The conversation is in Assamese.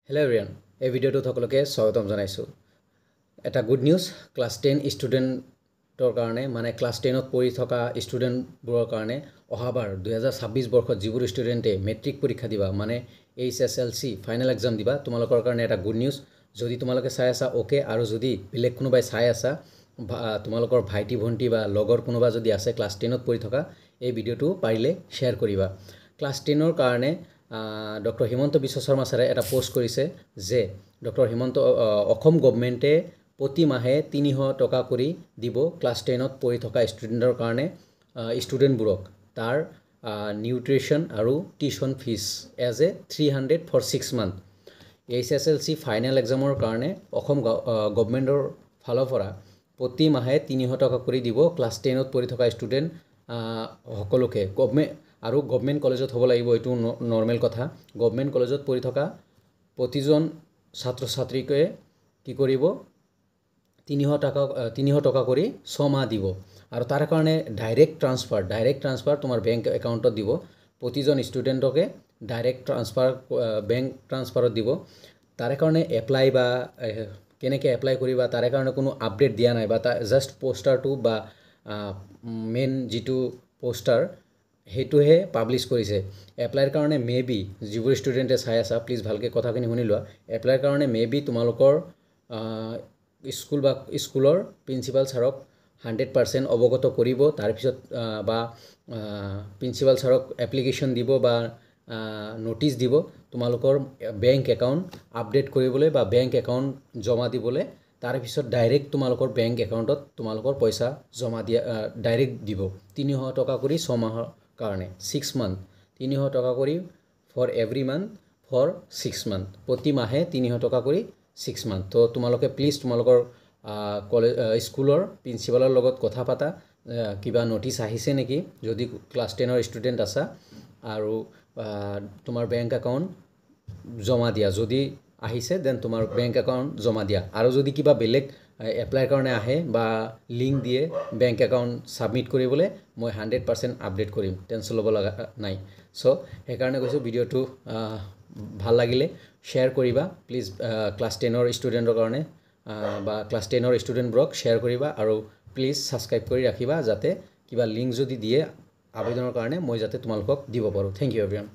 Hello everyone, এই ভিডিওটো সকলোকে স্বাগতম জনাইছো। এটা গুড নিউজ ক্লাস 10 ষ্টুডেণ্টৰ কাৰণে মানে ক্লাস 10ত পঢ়ি থকা ষ্টুডেণ্টবোৰৰ কাৰণে অহাবাৰ 2026 বৰ্ষত যিবোৰ ষ্টুডেণ্টে মেট্ৰিক পৰীক্ষা দিবা মানে HSLC ফাইনেল এক্সাম দিবা তোমালোকৰ কাৰণে এটা গুড নিউজ। যদি তোমালোকে চাই আছা ওকে, আৰু যদি বেলেগ কোনোবাই চাই আছা তোমালোকৰ ভাইটি ভণ্টি বা লগৰ কোনোবা যদি আছে ক্লাস 10ত পঢ়ি থকা, এই ভিডিওটো পাৰিলে শ্বেয়াৰ কৰিবা। ক্লাস 10ৰ কাৰণে ডক্টৰ হিমন্ত বিশ্ব শৰ্মা ছাৰে এটা পোষ্ট কৰিছে যে ডক্টৰ হিমন্ত অসম গভৰ্ণমেণ্টে প্ৰতি মাহে 300 টকা কৰি দিব ক্লাস 10ত পঢ়ি থকা ষ্টুডেণ্টৰ কাৰণে ষ্টুডেণ্টবোৰক তাৰ নিউট্ৰিশ্যন আৰু tuition fees as a 300 for 6 month. HSLC final এক্সামৰ কাৰণে অসম গভৰ্ণমেণ্টৰ ফালৰ পৰা প্ৰতি মাহে 300 টকা কৰি দিব ক্লাস 10ত পঢ়ি থকা ষ্টুডেণ্ট সকলোকে। আৰু গভৰ্ণমেণ্ট কলেজত হ'ব লাগিব, এইটো নৰ্মেল কথা। গভৰ্ণমেণ্ট কলেজত পঢ়ি থকা প্ৰতিজন ছাত্ৰ ছাত্ৰীকে কি কৰিব 300 টকা কৰি 6 মাহ দিব। আৰু তাৰ কাৰণে ডাইৰেক্ট ট্ৰান্সফাৰ তোমাৰ বেংক একাউণ্টত দিব। প্ৰতিজন ষ্টুডেণ্টকে ডাইৰেক্ট ট্ৰান্সফাৰ বেংক ট্ৰান্সফাৰত দিব। তাৰ কাৰণে এপ্লাই বা কেনেকৈ এপ্লাই কৰিবা তাৰ কাৰণে কোনো আপডেট দিয়া নাই, বা জাষ্ট পোষ্টাৰটো বা মেইন যিটো পোষ্টাৰ সেইটোহে পাব্লিছ কৰিছে। এপ্লাইৰ কাৰণে মেবি যিবোৰ ষ্টুডেণ্টে চাই আছা প্লিজ ভালকৈ কথাখিনি শুনি লোৱা। এপ্লাইৰ কাৰণে মেবি তোমালোকৰ স্কুল বা স্কুলৰ প্ৰিন্সিপাল ছাৰক 100% অৱগত কৰিব। তাৰপিছত বা প্ৰিন্সিপাল ছাৰক এপ্লিকেশ্যন দিব বা ন'টিছ দিব তোমালোকৰ বেংক একাউণ্ট আপডেট কৰিবলৈ বা বেংক একাউণ্ট জমা দিবলৈ। তাৰপিছত ডাইৰেক্ট তোমালোকৰ বেংক একাউণ্টত তোমালোকৰ পইচা জমা দিয়া ডাইৰেক্ট দিব 300 টকা কৰি 6 মাহৰ কাৰণে 6 মান্থ। 300 টকা কৰি for every month for 6 month, প্ৰতি মাহে 300 টকা কৰি 6 মান্থ। তো তোমালোকে প্লিজ তোমালোকৰ কলেজ স্কুলৰ প্ৰিন্সিপালৰ লগত কথা পাতা, কিবা ন'টিছ আহিছে নেকি যদি ক্লাছ 10ৰ ষ্টুডেণ্ট আছা, আৰু তোমাৰ বেংক একাউণ্ট জমা দিয়া। যদি আহিছে দেন তোমাৰ বেংক একাউণ্ট জমা দিয়া। আৰু যদি কিবা বেলেগ এপ্লাইৰ কাৰণে আহে বা লিংক দিয়ে বেংক একাউণ্ট ছাবমিট কৰিবলৈ, মই 100% আপডেট কৰিম, টেনশ্যন ল'ব লগা নাই। চ' সেইকাৰণে কৈছোঁ ভিডিঅ'টো ভাল লাগিলে শ্বেয়াৰ কৰিবা প্লিজ। ক্লাছ 10ৰ ষ্টুডেণ্টৰ কাৰণে বা ক্লাছ 10ৰ ষ্টুডেণ্টবোৰক শ্বেয়াৰ কৰিবা, আৰু প্লিজ ছাবস্ক্ৰাইব কৰি ৰাখিবা যাতে কিবা লিংক যদি দিয়ে আবেদনৰ কাৰণে মই যাতে তোমালোকক দিব পাৰোঁ। Thank you everyone.